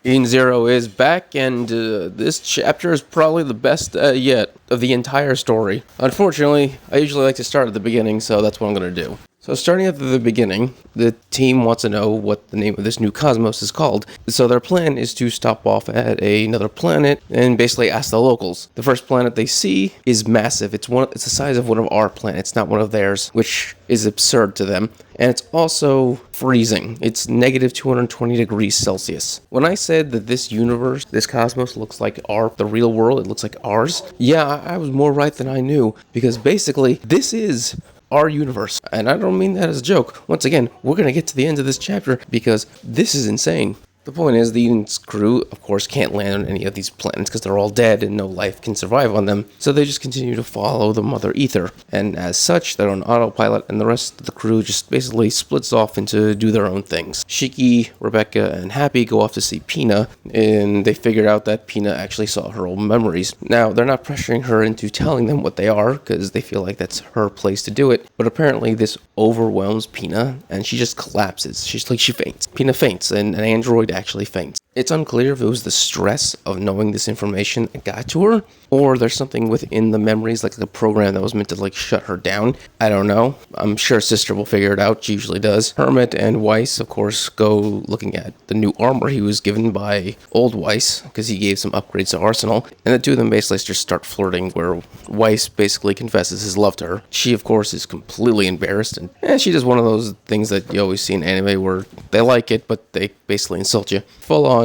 Eden Zero is back, and this chapter is probably the best yet of the entire story. Unfortunately, I usually like to start at the beginning, so that's what I'm going to do. So starting at the beginning, the team wants to know what the name of this new cosmos is called. So their plan is to stop off at another planet and basically ask the locals. The first planet they see is massive. It's the size of one of our planets, not one of theirs, which is absurd to them. And it's also freezing. It's negative 220 degrees Celsius. When I said that this universe, this cosmos looks like the real world, it looks like ours, yeah, I was more right than I knew. Because basically, this is our universe. And I don't mean that as a joke. Once again, we're going to get to the end of this chapter because this is insane. The point is, the Eden's crew, of course, can't land on any of these planets because they're all dead and no life can survive on them, so they just continue to follow the Mother Ether. And as such, they're on autopilot, and the rest of the crew just basically splits off into do their own things. Shiki, Rebecca, and Happy go off to see Pina, and they figure out that Pina actually saw her old memories. Now, they're not pressuring her into telling them what they are, because they feel like that's her place to do it, but apparently this overwhelms Pina, and she just collapses. She faints. Pina faints, and an android actually faints. It's unclear if it was the stress of knowing this information that got to her, or there's something within the memories, like a program that was meant to shut her down. I don't know. I'm sure Sister will figure it out. She usually does. Hermit and Weiss, of course, go looking at the new armor he was given by old Weiss, because he gave some upgrades to Arsenal, and the two of them basically just start flirting, where Weiss basically confesses his love to her. She, of course, is completely embarrassed, and she does one of those things that you always see in anime where they like it, but they basically insult you. Full on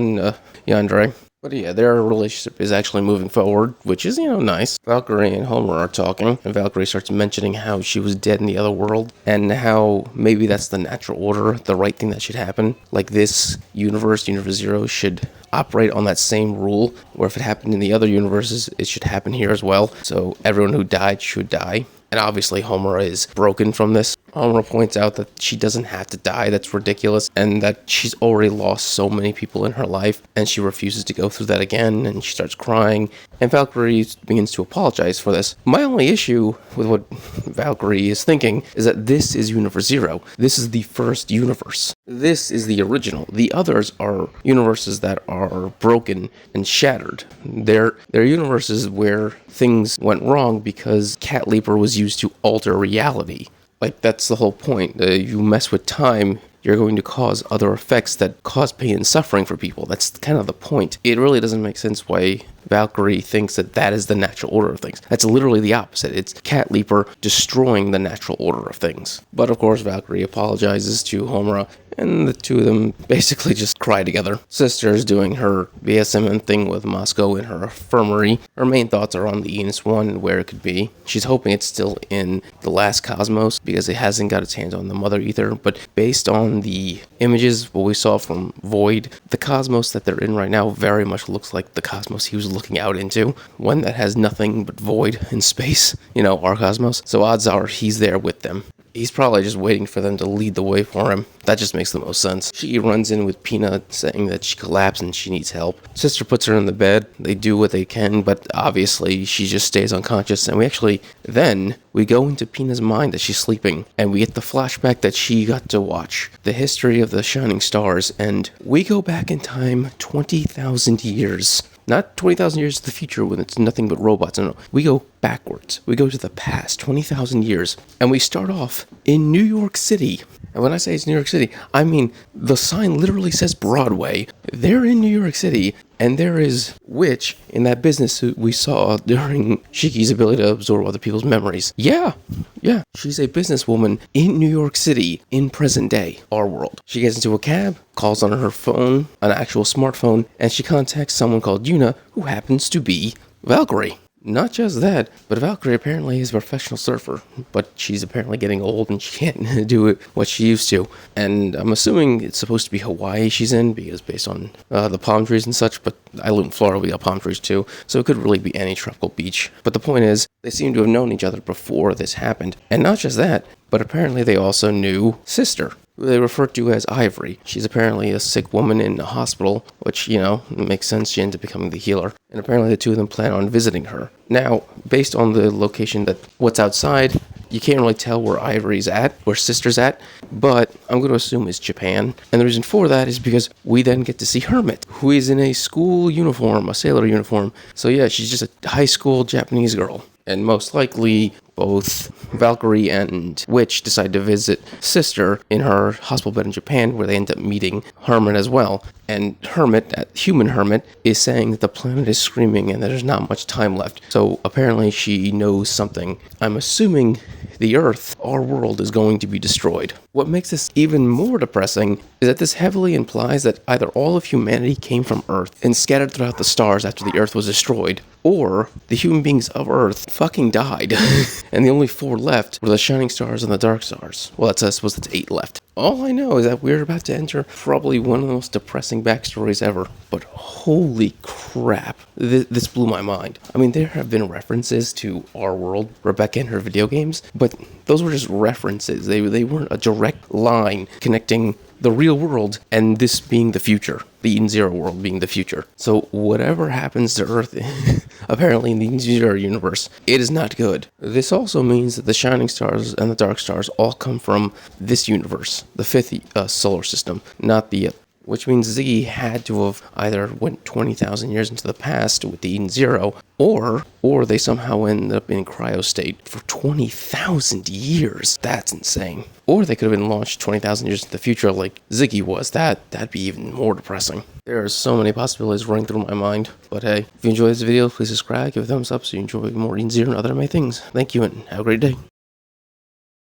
yandere. But yeah, their relationship is actually moving forward, which is, nice. Valkyrie and Homer are talking, and Valkyrie starts mentioning how she was dead in the other world, and how maybe that's the natural order, the right thing that should happen. Like this universe Zero, should operate on that same rule, where if it happened in the other universes, it should happen here as well. So everyone who died should die. And obviously Homer is broken from this. Homer points out that she doesn't have to die, that's ridiculous, and that she's already lost so many people in her life, and she refuses to go through that again, and she starts crying, and Valkyrie begins to apologize for this. My only issue with what Valkyrie is thinking is that this is Universe Zero. This is the first universe. This is the original. The others are universes that are broken and shattered. They're universes where things went wrong because Cat Leaper was used to alter reality. That's the whole point. You mess with time, you're going to cause other effects that cause pain and suffering for people. That's kind of the point. It really doesn't make sense why Valkyrie thinks that is the natural order of things. That's literally the opposite. It's Cat Leaper destroying the natural order of things. But of course, Valkyrie apologizes to Homura, and the two of them basically just cry together. Sister's doing her BSMN thing with Moscow in her infirmary. Her main thoughts are on the Enos One and where it could be. She's hoping it's still in the last cosmos because it hasn't got its hands on the Mother Ether, but based on the images, what we saw from Void, the cosmos that they're in right now very much looks like the cosmos he was looking out into, one that has nothing but void in space, our cosmos. So odds are he's there with them. He's probably just waiting for them to lead the way for him. That just makes the most sense. She runs in with Pina saying that she collapsed and she needs help. Sister puts her in the bed. They do what they can, but obviously she just stays unconscious. And we go into Pina's mind as she's sleeping, and we get the flashback that she got to watch, the history of the Shining Stars, and we go back in time 20,000 years. Not 20,000 years to the future when it's nothing but robots. No. We go backwards. We go to the past, 20,000 years. And we start off in New York City. And when I say it's New York City, I mean the sign literally says Broadway. They're in New York City. And there is Witch in that business we saw during Shiki's ability to absorb other people's memories. Yeah. She's a businesswoman in New York City in present day, our world. She gets into a cab, calls on her phone, an actual smartphone, and she contacts someone called Yuna, who happens to be Valkyrie. Not just that, but Valkyrie apparently is a professional surfer, but she's apparently getting old and she can't do it what she used to. And I'm assuming it's supposed to be Hawaii she's in, because based on the palm trees and such, but I live in Florida, we got palm trees too, so it could really be any tropical beach. But the point is, they seem to have known each other before this happened. And not just that, but apparently they also knew Sister, who they refer to as Ivory. She's apparently a sick woman in a hospital, which, makes sense. She ends up becoming the healer. And apparently the two of them plan on visiting her. Now, based on the location what's outside, You can't really tell where Ivory's at, where Sister's at, but I'm going to assume it's Japan. And the reason for that is because we then get to see Hermit, who is in a school uniform, a sailor uniform. So yeah, she's just a high school Japanese girl. And most likely, both Valkyrie and Witch decide to visit Sister in her hospital bed in Japan, where they end up meeting Hermit as well. And Hermit, human Hermit, is saying that the planet is screaming and that there's not much time left. So apparently she knows something. I'm assuming the Earth, our world, is going to be destroyed. What makes this even more depressing is that this heavily implies that either all of humanity came from Earth and scattered throughout the stars after the Earth was destroyed, or the human beings of Earth fucking died, and the only 4 left were the shining stars and the dark stars. Well, I suppose that's 8 left. All I know is that we're about to enter probably one of the most depressing backstories ever. But holy crap, this blew my mind. I mean, there have been references to our world, Rebecca and her video games, but those were just references. They weren't a direct line connecting the real world and this being the future, the Eden Zero world being the future. So whatever happens to Earth, apparently in the Eden Zero universe, it is not good. This also means that the shining stars and the dark stars all come from this universe, the 5th solar system, not the which means Ziggy had to have either went 20,000 years into the past with the Eden Zero, or they somehow ended up in cryo state for 20,000 years. That's insane. Or they could have been launched 20,000 years into the future like Ziggy was. That'd be even more depressing. There are so many possibilities running through my mind. But hey, if you enjoyed this video, please subscribe, give a thumbs up so you enjoy more Eden Zero and other amazing things. Thank you and have a great day.